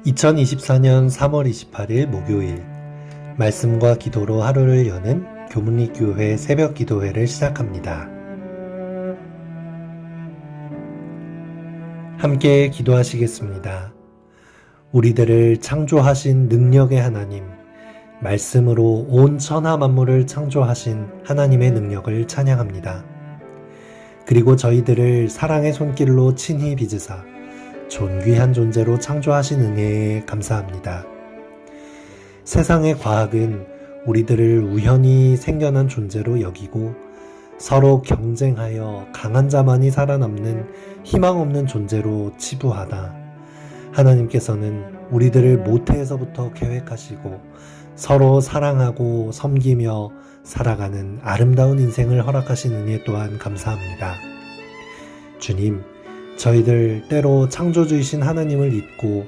2024년 3월 28일 목요일 말씀과 기도로 하루를 여는 교문리교회 새벽 기도회를 시작합니다. 함께 기도하시겠습니다. 우리들을 창조하신 능력의 하나님, 말씀으로 온 천하 만물을 창조하신 하나님의 능력을 찬양합니다. 그리고 저희들을 사랑의 손길로 친히 빚으사 존귀한 존재로 창조하신 은혜에 감사합니다. 세상의 과학은 우리들을 우연히 생겨난 존재로 여기고 서로 경쟁하여 강한 자만이 살아남는 희망 없는 존재로 치부하다. 하나님께서는 우리들을 모태에서부터 계획하시고 서로 사랑하고 섬기며 살아가는 아름다운 인생을 허락하신 은혜 또한 감사합니다. 주님, 저희들 때로 창조주이신 하나님을 잊고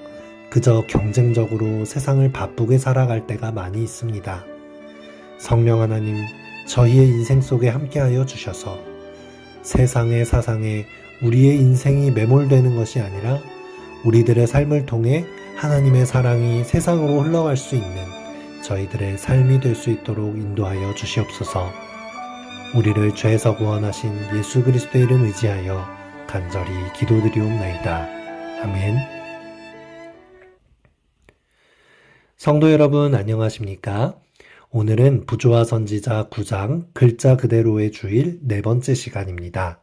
그저 경쟁적으로 세상을 바쁘게 살아갈 때가 많이 있습니다. 성령 하나님, 저희의 인생 속에 함께하여 주셔서 세상의 사상에 우리의 인생이 매몰되는 것이 아니라 우리들의 삶을 통해 하나님의 사랑이 세상으로 흘러갈 수 있는 저희들의 삶이 될 수 있도록 인도하여 주시옵소서. 우리를 죄에서 구원하신 예수 그리스도의 이름 의지하여 간절히 기도드리옵나이다. 아멘. 성도 여러분 안녕하십니까? 오늘은 부조와 선지자 9장 글자 그대로의 주일 네 번째 시간입니다.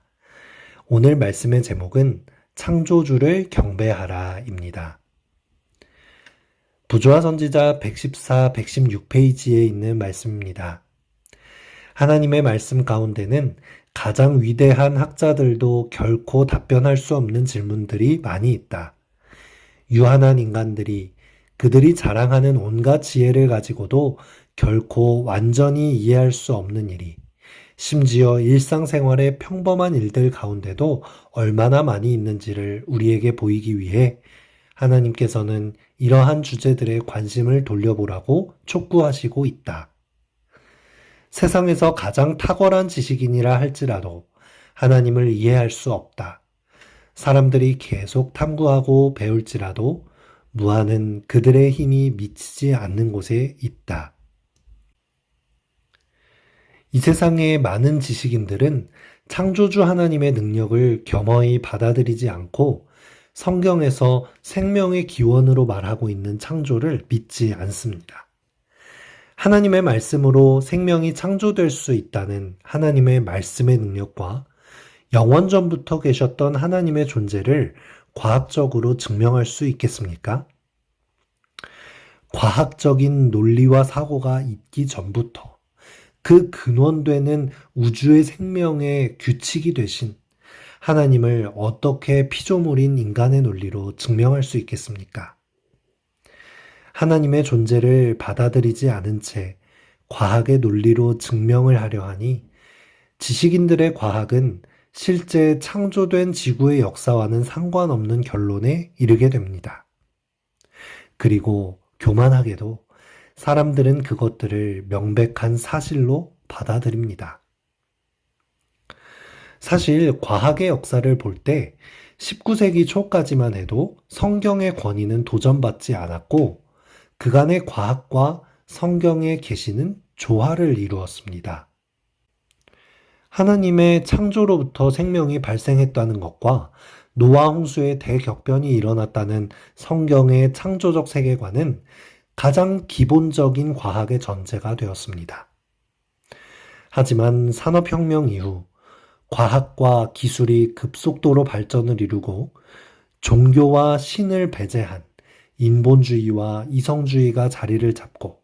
오늘 말씀의 제목은 창조주를 경배하라입니다. 부조와 선지자 114, 116페이지에 있는 말씀입니다. 하나님의 말씀 가운데는 가장 위대한 학자들도 결코 답변할 수 없는 질문들이 많이 있다. 유한한 인간들이 그들이 자랑하는 온갖 지혜를 가지고도 결코 완전히 이해할 수 없는 일이, 심지어 일상생활의 평범한 일들 가운데도 얼마나 많이 있는지를 우리에게 보이기 위해 하나님께서는 이러한 주제들에 관심을 돌려보라고 촉구하시고 있다. 세상에서 가장 탁월한 지식인이라 할지라도 하나님을 이해할 수 없다. 사람들이 계속 탐구하고 배울지라도 무한은 그들의 힘이 미치지 않는 곳에 있다. 이 세상의 많은 지식인들은 창조주 하나님의 능력을 겸허히 받아들이지 않고 성경에서 생명의 기원으로 말하고 있는 창조를 믿지 않습니다. 하나님의 말씀으로 생명이 창조될 수 있다는 하나님의 말씀의 능력과 영원전부터 계셨던 하나님의 존재를 과학적으로 증명할 수 있겠습니까? 과학적인 논리와 사고가 있기 전부터 그 근원되는 우주의 생명의 규칙이 되신 하나님을 어떻게 피조물인 인간의 논리로 증명할 수 있겠습니까? 하나님의 존재를 받아들이지 않은 채 과학의 논리로 증명을 하려 하니 지식인들의 과학은 실제 창조된 지구의 역사와는 상관없는 결론에 이르게 됩니다. 그리고 교만하게도 사람들은 그것들을 명백한 사실로 받아들입니다. 사실 과학의 역사를 볼 때 19세기 초까지만 해도 성경의 권위는 도전받지 않았고 그간의 과학과 성경의 계시는 조화를 이루었습니다. 하나님의 창조로부터 생명이 발생했다는 것과 노아 홍수의 대격변이 일어났다는 성경의 창조적 세계관은 가장 기본적인 과학의 전제가 되었습니다. 하지만 산업혁명 이후 과학과 기술이 급속도로 발전을 이루고 종교와 신을 배제한 인본주의와 이성주의가 자리를 잡고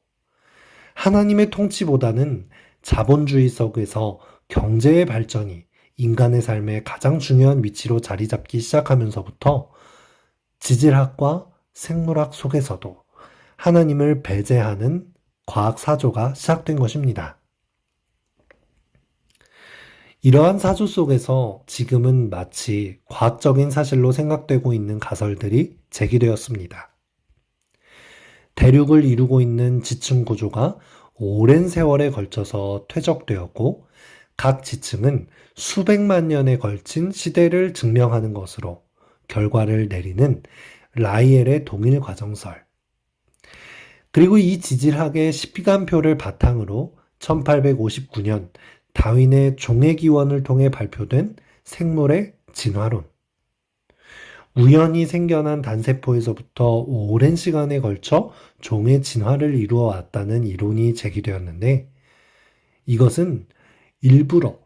하나님의 통치보다는 자본주의 속에서 경제의 발전이 인간의 삶에 가장 중요한 위치로 자리 잡기 시작하면서부터 지질학과 생물학 속에서도 하나님을 배제하는 과학 사조가 시작된 것입니다. 이러한 사조 속에서 지금은 마치 과학적인 사실로 생각되고 있는 가설들이 제기되었습니다. 대륙을 이루고 있는 지층 구조가 오랜 세월에 걸쳐서 퇴적되었고 각 지층은 수백만 년에 걸친 시대를 증명하는 것으로 결과를 내리는 라이엘의 동일 과정설, 그리고 이 지질학의 시간표를 바탕으로 1859년 다윈의 종의 기원을 통해 발표된 생물의 진화론, 우연히 생겨난 단세포에서부터 오랜 시간에 걸쳐 종의 진화를 이루어 왔다는 이론이 제기되었는데, 이것은 일부러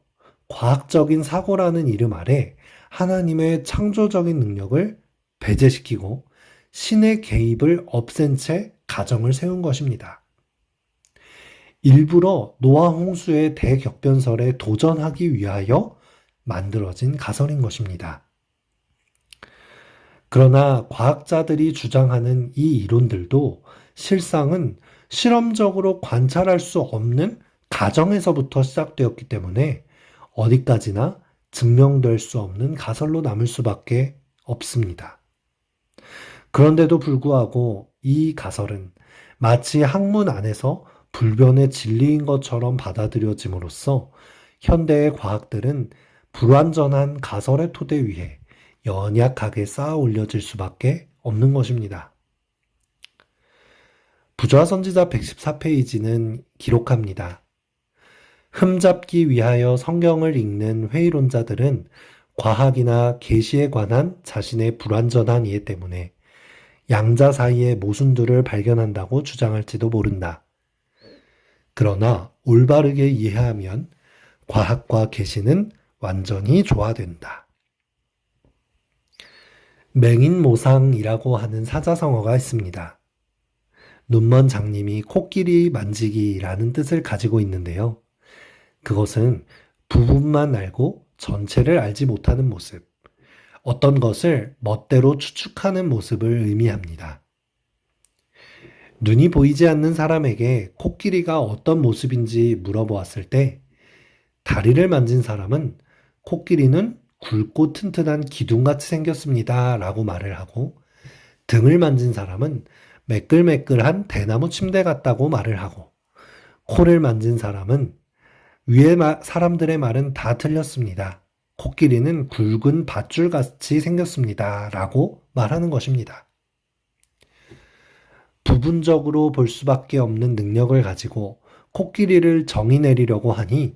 과학적인 사고라는 이름 아래 하나님의 창조적인 능력을 배제시키고 신의 개입을 없앤 채 가정을 세운 것입니다. 일부러 노아 홍수의 대격변설에 도전하기 위하여 만들어진 가설인 것입니다. 그러나 과학자들이 주장하는 이 이론들도 실상은 실험적으로 관찰할 수 없는 가정에서부터 시작되었기 때문에 어디까지나 증명될 수 없는 가설로 남을 수밖에 없습니다. 그런데도 불구하고 이 가설은 마치 학문 안에서 불변의 진리인 것처럼 받아들여짐으로써 현대의 과학들은 불완전한 가설의 토대 위에 연약하게 쌓아 올려질 수밖에 없는 것입니다. 부좌선지자 114페이지는 기록합니다. 흠잡기 위하여 성경을 읽는 회의론자들은 과학이나 계시에 관한 자신의 불완전한 이해 때문에 양자 사이의 모순들을 발견한다고 주장할지도 모른다. 그러나 올바르게 이해하면 과학과 계시는 완전히 조화된다. 맹인모상이라고 하는 사자성어가 있습니다. 눈먼 장님이 코끼리 만지기라는 뜻을 가지고 있는데요. 그것은 부분만 알고 전체를 알지 못하는 모습, 어떤 것을 멋대로 추측하는 모습을 의미합니다. 눈이 보이지 않는 사람에게 코끼리가 어떤 모습인지 물어보았을 때 다리를 만진 사람은 코끼리는 굵고 튼튼한 기둥같이 생겼습니다 라고 말을 하고, 등을 만진 사람은 매끌매끌한 대나무 침대 같다고 말을 하고, 코를 만진 사람은 위의 사람들의 말은 다 틀렸습니다. 코끼리는 굵은 밧줄같이 생겼습니다 라고 말하는 것입니다. 부분적으로 볼 수밖에 없는 능력을 가지고 코끼리를 정의 내리려고 하니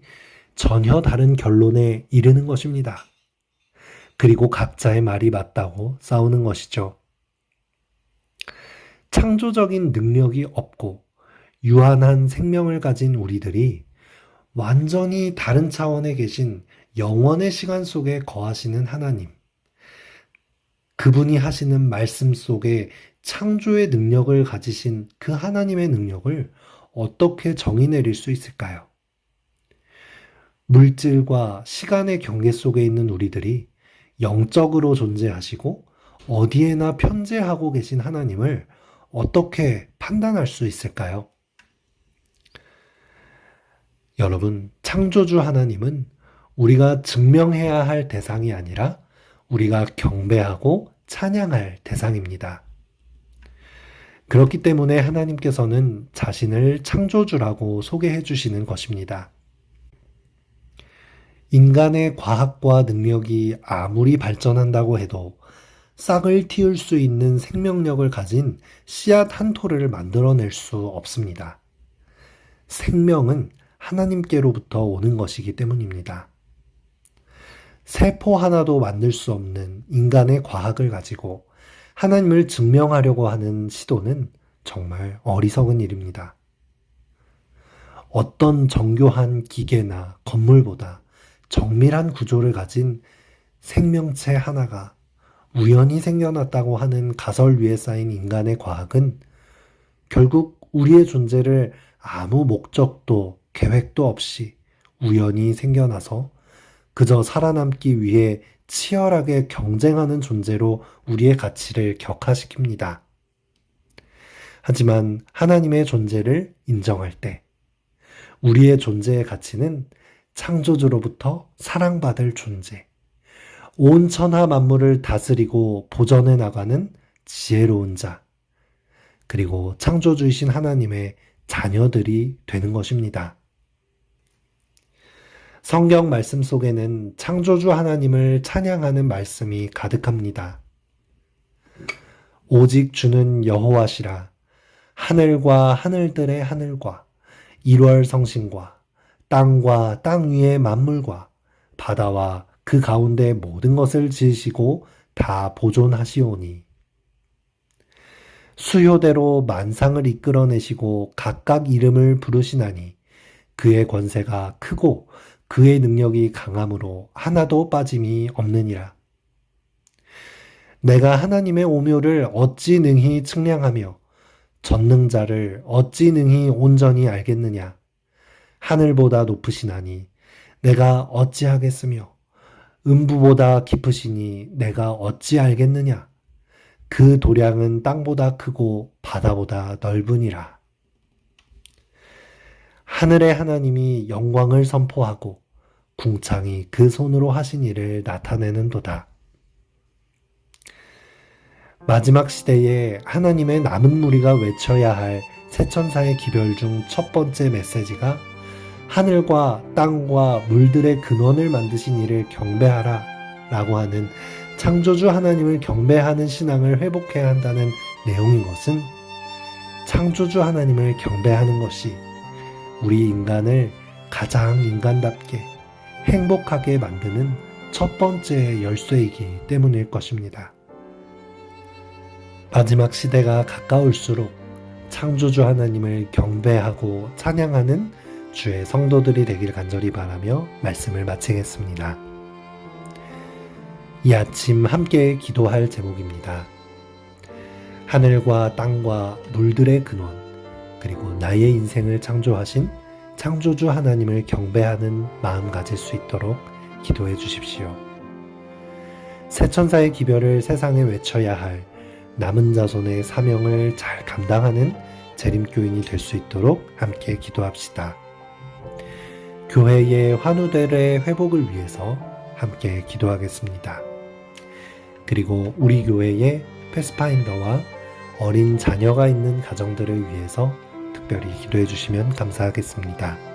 전혀 다른 결론에 이르는 것입니다. 그리고 각자의 말이 맞다고 싸우는 것이죠. 창조적인 능력이 없고 유한한 생명을 가진 우리들이 완전히 다른 차원에 계신 영원의 시간 속에 거하시는 하나님, 그분이 하시는 말씀 속에 창조의 능력을 가지신 그 하나님의 능력을 어떻게 정의 내릴 수 있을까요? 물질과 시간의 경계 속에 있는 우리들이 영적으로 존재하시고 어디에나 편재하고 계신 하나님을 어떻게 판단할 수 있을까요? 여러분, 창조주 하나님은 우리가 증명해야 할 대상이 아니라 우리가 경배하고 찬양할 대상입니다. 그렇기 때문에 하나님께서는 자신을 창조주라고 소개해 주시는 것입니다. 인간의 과학과 능력이 아무리 발전한다고 해도 싹을 틔울 수 있는 생명력을 가진 씨앗 한 토를 만들어낼 수 없습니다. 생명은 하나님께로부터 오는 것이기 때문입니다. 세포 하나도 만들 수 없는 인간의 과학을 가지고 하나님을 증명하려고 하는 시도는 정말 어리석은 일입니다. 어떤 정교한 기계나 건물보다 정밀한 구조를 가진 생명체 하나가 우연히 생겨났다고 하는 가설 위에 쌓인 인간의 과학은 결국 우리의 존재를 아무 목적도 계획도 없이 우연히 생겨나서 그저 살아남기 위해 치열하게 경쟁하는 존재로 우리의 가치를 격화시킵니다. 하지만 하나님의 존재를 인정할 때 우리의 존재의 가치는 창조주로부터 사랑받을 존재, 온 천하 만물을 다스리고 보전해 나가는 지혜로운 자, 그리고 창조주이신 하나님의 자녀들이 되는 것입니다. 성경 말씀 속에는 창조주 하나님을 찬양하는 말씀이 가득합니다. 오직 주는 여호와시라. 하늘과 하늘들의 하늘과 일월 성신과 땅과 땅 위의 만물과 바다와 그 가운데 모든 것을 지으시고 다 보존하시오니 수효대로 만상을 이끌어내시고 각각 이름을 부르시나니 그의 권세가 크고 그의 능력이 강함으로 하나도 빠짐이 없느니라. 내가 하나님의 오묘를 어찌 능히 측량하며 전능자를 어찌 능히 온전히 알겠느냐. 하늘보다 높으시나니 내가 어찌 하겠으며 음부보다 깊으시니 내가 어찌 알겠느냐. 그 도량은 땅보다 크고 바다보다 넓으니라. 하늘의 하나님이 영광을 선포하고 궁창이 그 손으로 하신 일을 나타내는도다. 마지막 시대에 하나님의 남은 무리가 외쳐야 할 세천사의 기별 중 첫 번째 메시지가 하늘과 땅과 물들의 근원을 만드신 이를 경배하라 라고 하는 창조주 하나님을 경배하는 신앙을 회복해야 한다는 내용인 것은 창조주 하나님을 경배하는 것이 우리 인간을 가장 인간답게 행복하게 만드는 첫 번째 열쇠이기 때문일 것입니다. 마지막 시대가 가까울수록 창조주 하나님을 경배하고 찬양하는 주의 성도들이 되길 간절히 바라며 말씀을 마치겠습니다. 이 아침 함께 기도할 제목입니다. 하늘과 땅과 물들의 근원, 그리고 나의 인생을 창조하신 창조주 하나님을 경배하는 마음 가질 수 있도록 기도해 주십시오. 세천사의 기별을 세상에 외쳐야 할 남은 자손의 사명을 잘 감당하는 재림교인이 될 수 있도록 함께 기도합시다. 교회의 환우들의 회복을 위해서 함께 기도하겠습니다. 그리고 우리 교회의 패스파인더와 어린 자녀가 있는 가정들을 위해서 특별히 기도해 주시면 감사하겠습니다.